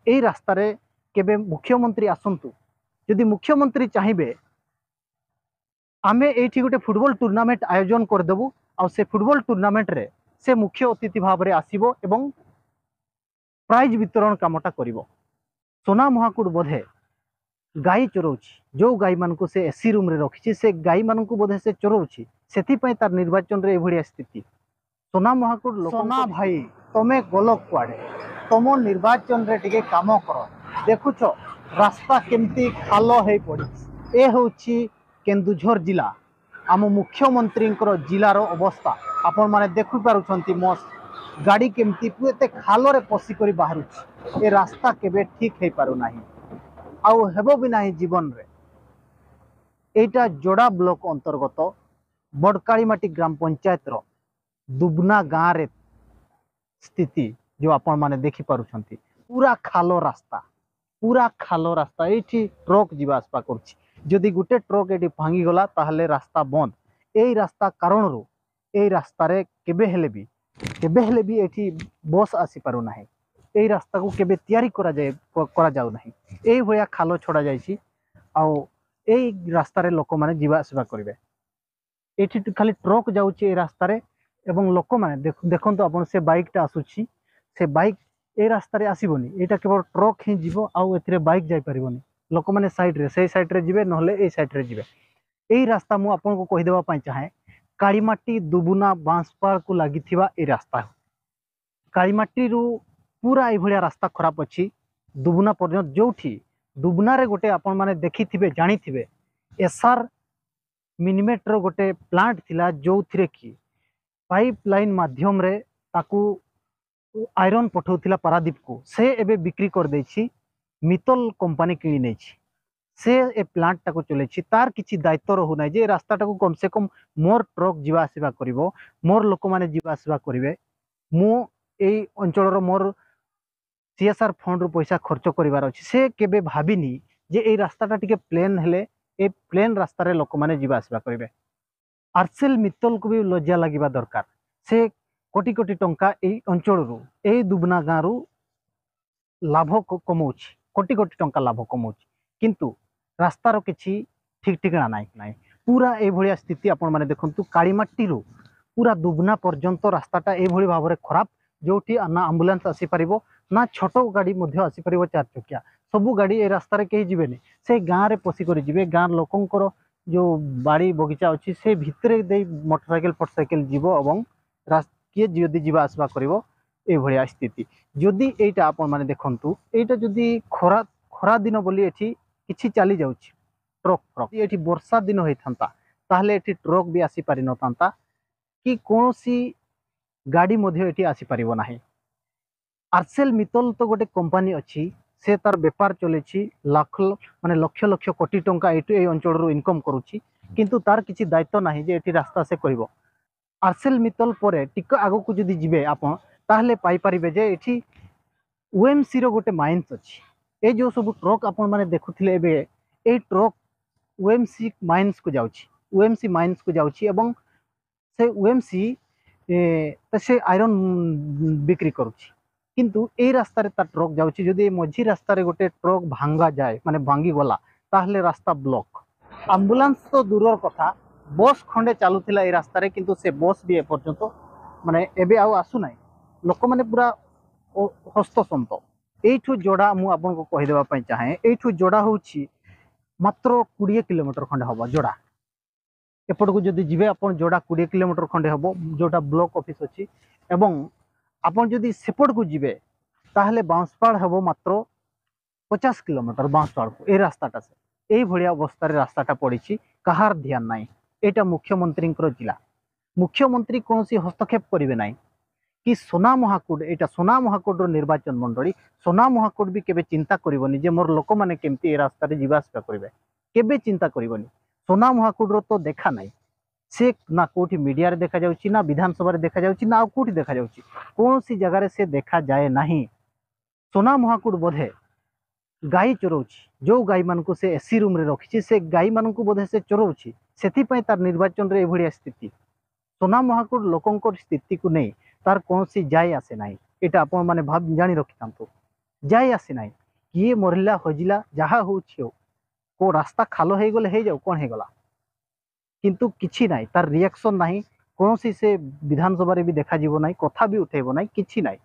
এই রাস্তারে কেবে মুখ্যমন্ত্রী আসন্তু যদি মুখ্যমন্ত্রী চাহিবে आमे ये गोटे फुटबॉल टूर्नामेंट आयोजन करदेबू आ से फुटबॉल टूर्नामेंट रे से मुख्य अतिथि भाव में आसीबो एवं प्राइज वितरण कामटा करिवो। सोना महाकुड बोधे गाई चोरौछि जो गाई मान को से एसी रूम रे रखिछि से गाई मान को बोधे से चोरौछि सेति पय तार निर्वाचन रे एभଳିଆ स्थिति। सोना महाकुड लोक सोना भाई तमे गलो कुआडे तम निर्वाचन रे टिके काम कर देखुछ रास्ता केमती खालो हे पड़ी ए होछि केन्दुझर जिला आम मुख्यमंत्री जिलार अवस्था आपण माने देखि पारुछंती मो गाड़ी केमती एते खाल रे पसिक बाहर ए रास्ता केबे ठीक हे पारु नाही आउ हेबो भी नाही जीवन रे। एटा जोड़ा ब्लॉक अंतर्गत बड़कालीमाटी ग्राम पंचायत रो दुबना गाँव रे स्थिति जो आपण माने देखि पारुछंती पूरा खालो रास्ता एठी ट्रक जीवा आसपा करछि जदि गोटे ट्रक एटी भांगी गला ताहले रास्ता बंद एई रास्ता कारण रो एई रास्ता रे केबे हेले भी एठी बस आसी पारु नाही एई रास्ता को केबे तयारी करा जाउ नाही एई भया खालो छोड़ा जायछि आ एई रास्ता रे लोक माने जीवा आसबा करिवे एठी खाली ट्रक जाउछि एई रास्ता रे एवं लोक माने देखंतु आपण से बाइकटा आसुछि से बाइक ए रास्ता रे आसीबोनी एटा केवल ट्रक ही जीवो आउ एथिरे बाइक जाई परिबोनी लोक माने साइड रे जिवे नहले ए साइड रे जिवे। एई रास्ता मु आपन को कहि देबा पई चाहे कालीमाटी दुबुना बांसपाड़ को लागिथिबा ए रास्ता कालीमाटी रु पूरा ए भलिया रास्ता खराब अछि दुबुना पर्यंत जोठी दुबुना रे गोटे आपन माने देखिथिबे जानिथिबे एसआर मिनिमेटर गोटे प्लांट थिला जो थिरे की पाइपलाइन माध्यम रे ताकू आयरन पठाउथिला पारादीप को से एबे बिक्री कर दैछि मित्तल कंपनी किनी नैछि से ए प्लांट टाको चलेछि तार किछि दायित्व रहु नै जे रास्ता टाको कम से कम मोर ट्रक जीवा आसीबा करिवो मोर लोक माने जीवा आसीबा करिवे मु एई अंचल रो मोर सीएसआर फंड रो पैसा खर्च करिवार अछि से केबे भाबिनी जे एई रास्ताटा टिके प्लेन हेले ए प्लेन रास्ता रे लोक माने जीवा आसीबा करिवे। आरसेल मित्तल को भी लज्जा लागिबा दरकार से कोटी कोटी टंका एई अंचल रो एई दुबना गाँ रो लाभ कमाउछि कोटी कोटी टंका लाभ कमाउछि किंतु रास्तार किछि ठीक ठिकाना नाई पूरा ए भलिया स्थिति आपण माने देखंतु कालीमाटी रो पूरा दुबना पर्यंत रास्ताटा ए भली भाबरे खराब जोठी ना एम्बुलेंस आसी परिबो ना छोट गाड़ी मध्य आसी परिबो चार चकिया सबु गाड़ी ए रास्ता रे केही जिवेनी से गाँ रे पसी करी जिवे गाँ लोकंकर जो बाड़ी बगीचा अछि से भितरे दे मोटरसाइकिल जीवो एवं किए जदि जीवा आसबा करिवो ए भलिया स्थिति जदि एटा आपण माने देखंतु एटा जदि खरा दिन बोली एठी किछि चली जाउछि ट्रक एठी वर्षा दिन होइथांता ताहले एठी ट्रक भी आसी पारि नथांता कि कोनोसी गाड़ी मध्य एठी आसी पारिबो नाही। आरसेल मित्तल तो गोटे कंपनी अछि से तार व्यापार चलेछि लाख माने लक्ष लक्ष कोटी टंका एठी ए अंचल रो इनकम करूछि किंतु तार किछि दायित्व नाही जे एठी रास्ता से करिवो। आरसेल मित्तल परे टिक आगो को जदि जिवे आपण ताहले पाई परिबे जे एठी ओएमसी रो गोटे माइंस अछि ए जो सब ट्रक आपण माने देखुथिले एबे ए ट्रक ओएमसी माइंस को जाउछि ओएमसी माइंस को जाउछि एवं से ओएमसी से आयरन बिक्री करूछि किंतु ए रास्ता रे ता ट्रक जाउछि जदि मझी रास्ता रे गोटे ट्रक भांगा जाए माने भांगी गला ताहले रास्ता ब्लॉक एम्बुलेंस तो दूरर कथा बस खंडे चालुथिला ए रास्ता रे किंतु से बस भी ए पर्यंत माने एबे आउ आसु नाही लोक माने पूरा हस्तसंत एठू जोड़ा मु आपन को कहि देबा पई चाहे एठू जोड़ा होछि मात्र 20 किलोमीटर खंडे हबो जोड़ा एपट को जदि जिवे अपन जोड़ा 20 किलोमीटर खंडे हबो जोटा ब्लॉक ऑफिस अछि एवं अपन जदि सेपट को जिवे ताहले बांसपाड़ हबो मात्र 50 किलोमीटर बांसपाड़ को ए रास्ताटा से एई भलिया अवस्था रे रास्ताटा पड़िछि कहार ध्यान नाही एटा मुख्यमंत्री जिला मुख्यमंत्री कोनोसी हस्तक्षेप करिवे नाही कि सोना महाकुड एटा सोना महाकुड निर्वाचन मंडली सोना महाकुड भी केबे चिंता करिवनी जे मोर लोक माने केमती ए रास्ता रे जीवा आसबा करिवे केबे चिंता करिवनी सोना महाकुड तो देखा नाही से ना कोठी मीडिया रे देखा जाउची ना विधानसभा रे देखा जाउची ना कोठी देखा जाउची कोनोसी जगह रे से देखा जाए नाही। सोना महाकुड बोधे गाई चोरौछि जो गाई मान को से एसी रूम रे रखिछि से गाई मान को बोधे से चोरौछि सेति पय तार निर्वाचन रे ए भलिया स्थिति सोना महाकुड लोकंकर स्थिति को नहीं तार कौन सी जाए आसे नहीं एटा आपण माने भाव जानी रखिथांतु। ଯାଇ ଆସି ନାହିଁ। କିଏ ମରିଲା ହଜିଲା ଯାହା ହଉଛି ହଉ, କୋଉ ରାସ୍ତା ଖାଲ ହେଇଗଲେ ହେଇଯାଉ, କଣ ହେଇଗଲା, କିନ୍ତୁ କିଛି ନାହିଁ, ତାର ରିଆକ୍ସନ ନାହିଁ, କୌଣସି ସେ ବିଧାନସଭାରେ ବି ଦେଖାଯିବ ନାହିଁ, କଥା ବି ଉଠେଇବ ନାହିଁ, କିଛି ନାହିଁ।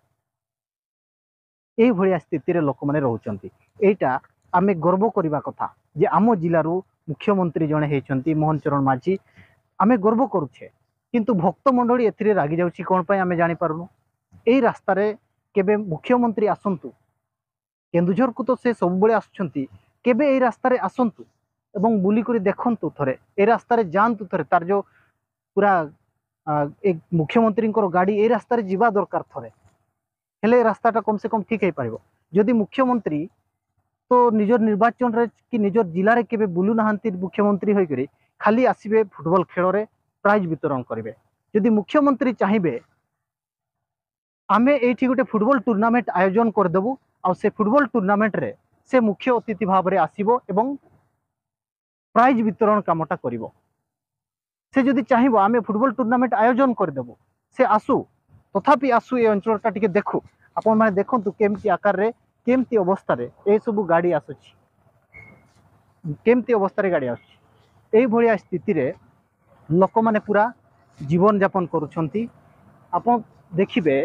এইଭଳିଆ ସ୍ଥିତିରେ ଲୋକମାନେ ରହୁଛନ୍ତି। ଏଇଟା ଆମେ ଗର୍ବ କରିବା କଥା ଯେ ଆମ ଜିଲ୍ଲାରୁ ମୁଖ୍ୟମନ୍ତ୍ରୀ ଜଣେ ହେଇଛନ୍ତି ମୋହନ ଚରଣ ମାଝୀ। ଆମେ ଗର୍ବ କରୁଛେ, କିନ୍ତୁ ଭକ୍ତ ମଣ୍ଡଳୀ ଏଥିରେ ରାଗି ଯାଉଛି କଣ ପାଇଁ ଆମେ ଜାଣିପାରୁନୁ। ଏଇ ରାସ୍ତାରେ କେବେ ମୁଖ୍ୟମନ୍ତ୍ରୀ ଆସନ୍ତୁ, କେନ୍ଦୁଝରକୁ ତ ସେ ସବୁବେଳେ ଆସୁଛନ୍ତି, କେବେ ଏଇ ରାସ୍ତାରେ ଆସନ୍ତୁ ଏବଂ ବୁଲିକରି ଦେଖନ୍ତୁ, ଥରେ ଏ ରାସ୍ତାରେ ଯାଆନ୍ତୁ, ଥରେ ତାର ଯୋଉ ପୁରା ଏ ମୁଖ୍ୟମନ୍ତ୍ରୀଙ୍କର ଗାଡି ଏଇ ରାସ୍ତାରେ ଯିବା ଦରକାର ଥରେ, ହେଲେ ରାସ୍ତାଟା କମ ସେ କମ ଠିକ ହେଇପାରିବ। ଯଦି ମୁଖ୍ୟମନ୍ତ୍ରୀ ତ ନିଜର ନିର୍ବାଚନରେ କି ନିଜର ଜିଲ୍ଲାରେ କେବେ ବୁଲୁ ନାହାନ୍ତି ମୁଖ୍ୟମନ୍ତ୍ରୀ ହୋଇକରି, ଖାଲି ଆସିବେ ଫୁଟବଲ ଖେଳରେ ପ୍ରାଇଜ ବିତରଣ କରିବେ। ଯଦି ମୁଖ୍ୟମନ୍ତ୍ରୀ ଚାହିଁବେ ଆମେ ଏଇଠି ଗୋଟେ ଫୁଟବଲ ଟୁର୍ଣ୍ଣାମେଣ୍ଟ ଆୟୋଜନ କରିଦେବୁ, ଆଉ ସେ ଫୁଟବଲ ଟୁର୍ଣ୍ଣାମେଣ୍ଟରେ ସେ ମୁଖ୍ୟ ଅତିଥି ଭାବରେ ଆସିବ ଏବଂ ପ୍ରାଇଜ ବିତରଣ କାମଟା କରିବ। ସେ ଯଦି ଚାହିଁବ ଆମେ ଫୁଟବଲ ଟୁର୍ଣ୍ଣାମେଣ୍ଟ ଆୟୋଜନ କରିଦେବୁ, ସେ ଆସୁ, ତଥାପି ଆସୁ, ଏ ଅଞ୍ଚଳଟା ଟିକେ ଦେଖୁ। ଆପଣମାନେ ଦେଖନ୍ତୁ କେମିତି ଆକାରରେ, କେମିତି ଅବସ୍ଥାରେ ଏସବୁ ଗାଡ଼ି ଆସୁଛି, କେମିତି ଅବସ୍ଥାରେ ଗାଡ଼ି ଆସୁଛି। এইଭଳିଆ ସ୍ଥିତିରେ ଲୋକମାନେ ପୁରା ଜୀବନଯାପନ କରୁଛନ୍ତି। ଆପଣ ଦେଖିବେ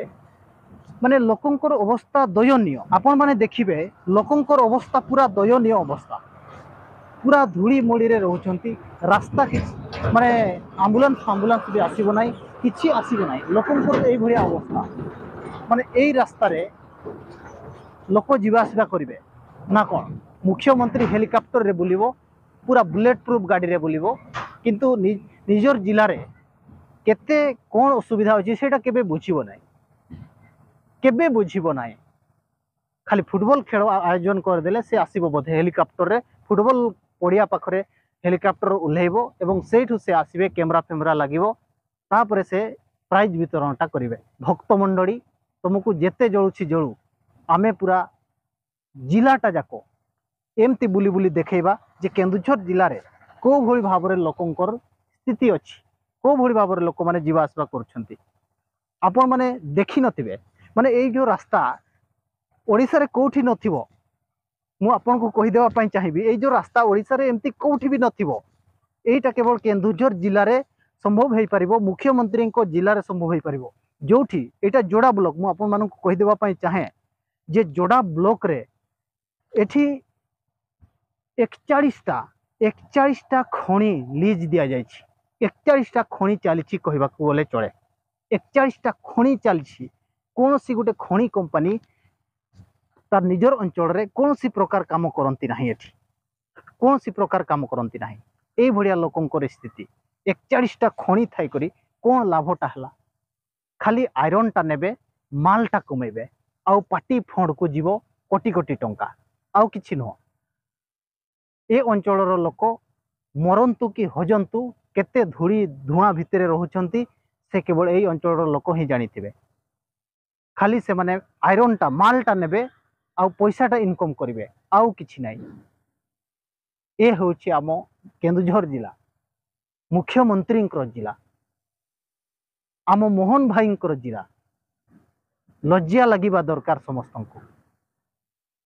ମାନେ ଲୋକଙ୍କର ଅବସ୍ଥା ଦୟନୀୟ। ଆପଣମାନେ ଦେଖିବେ ଲୋକଙ୍କର ଅବସ୍ଥା ପୁରା ଦୟନୀୟ ଅବସ୍ଥା, ପୁରା ଧୂଳି ମଳିରେ ରହୁଛନ୍ତି। ରାସ୍ତା କିଛି ମାନେ ଆମ୍ବୁଲାନ୍ସ ବି ଆସିବ ନାହିଁ, କିଛି ଆସିବ ନାହିଁ। ଲୋକଙ୍କର ଏଇଭଳିଆ ଅବସ୍ଥା, ମାନେ ଏଇ ରାସ୍ତାରେ ଲୋକ ଯିବା ଆସିବା କରିବେ ନା କ'ଣ? ମୁଖ୍ୟମନ୍ତ୍ରୀ ହେଲିକପ୍ଟରରେ ବୁଲିବ, ପୁରା ବୁଲେଟ ପ୍ରୁଫ୍ ଗାଡ଼ିରେ ବୁଲିବ, କିନ୍ତୁ ନିଜର ଜିଲ୍ଲାରେ କେତେ କ'ଣ ଅସୁବିଧା ଅଛି ସେଇଟା କେବେ ବୁଝିବ ନାହିଁ, କେବେ ବୁଝିବ ନାହିଁ। ଖାଲି ଫୁଟବଲ ଖେଳ ଆୟୋଜନ କରିଦେଲେ ସେ ଆସିବ ବୋଧେ ହେଲିକପ୍ଟରରେ, ଫୁଟବଲ ପଡ଼ିଆ ପାଖରେ ହେଲିକପ୍ଟର ଓହ୍ଲେଇବ ଏବଂ ସେଇଠୁ ସେ ଆସିବେ, କ୍ୟାମେରା ଫ୍ୟାମେରା ଲାଗିବ, ତାପରେ ସେ ପ୍ରାଇଜ ବିତରଣଟା କରିବେ। ଭକ୍ତ ମଣ୍ଡଳୀ ତୁମକୁ ଯେତେ ଜଳୁଛି ଜଳୁ, ଆମେ ପୁରା ଜିଲ୍ଲାଟା ଯାକ ଏମିତି ବୁଲି ବୁଲି ଦେଖେଇବା ଯେ କେନ୍ଦୁଝର ଜିଲ୍ଲାରେ କୋଉ ଭଳି ଭାବରେ ଲୋକଙ୍କର ସ୍ଥିତି ଅଛି, କୋଉ ଭଳି ଭାବରେ ଲୋକମାନେ ଯିବା ଆସିବା କରୁଛନ୍ତି। ଆପଣମାନେ ଦେଖିନଥିବେ, ମାନେ ଏଇ ଯୋଉ ରାସ୍ତା ଓଡ଼ିଶାରେ କୋଉଠି ନଥିବ। ମୁଁ ଆପଣଙ୍କୁ କହିଦେବା ପାଇଁ ଚାହିଁବି, ଏଇ ଯୋଉ ରାସ୍ତା ଓଡ଼ିଶାରେ ଏମିତି କୋଉଠି ବି ନଥିବ। এইটা কেবল কেন্দুঝর জেলার সম্ভব হয়ে পারিব, মুখ্যমন্ত্রী জেলার সম্ভব হয়ে পারিব। যোউঠি এটা যোড়া ব্লক, মু আপন মানকু কহিদেবা পাই চাহে যে যোড়া ব্লক রে এঠি 41টা খনি লিজ দিয়া যাইছি। 41টা খনি চালিছি কহিবাকু বলে চলে। 41টা খনি চালিছি। কোনসি গোটে খনি কোম্পানি তার নিজর অঞ্চଳରେ কোনসি প্রকার কাম করন্তি নাহি, এঠি কোনসি প্রকার কাম করন্তি নাহি। এইভଳିଆ ଲୋକଙ୍କର ସ୍ଥିତି। 41ଟା ଖଣି ଥାଇକରି କ'ଣ ଲାଭଟା ହେଲା? ଖାଲି ଆଇରନଟା ନେବେ, ମାଲଟା କମେଇବେ, ଆଉ ପାର୍ଟି ଫଣ୍ଡକୁ ଯିବ କୋଟି କୋଟି ଟଙ୍କା, ଆଉ କିଛି ନୁହଁ। ଏ ଅଞ୍ଚଳର ଲୋକ ମରନ୍ତୁ କି ହଜନ୍ତୁ, କେତେ ଧୂଳି ଧୂଆଁ ଭିତରେ ରହୁଛନ୍ତି ସେ କେବଳ ଏଇ ଅଞ୍ଚଳର ଲୋକ ହିଁ ଜାଣିଥିବେ। ଖାଲି ସେମାନେ ଆଇରନଟା ମାଲଟା ନେବେ ଆଉ ପଇସାଟା ଇନକମ୍ କରିବେ, ଆଉ କିଛି ନାହିଁ। ଏ ହେଉଛି ଆମ କେନ୍ଦୁଝର ଜିଲ୍ଲା, ମୁଖ୍ୟମନ୍ତ୍ରୀଙ୍କର ଜିଲ୍ଲା, ଆମ ମୋହନ ଭାଇଙ୍କର ଜିଲ୍ଲା। ଲଜ୍ଜା ଲାଗିବା ଦରକାର ସମସ୍ତଙ୍କୁ।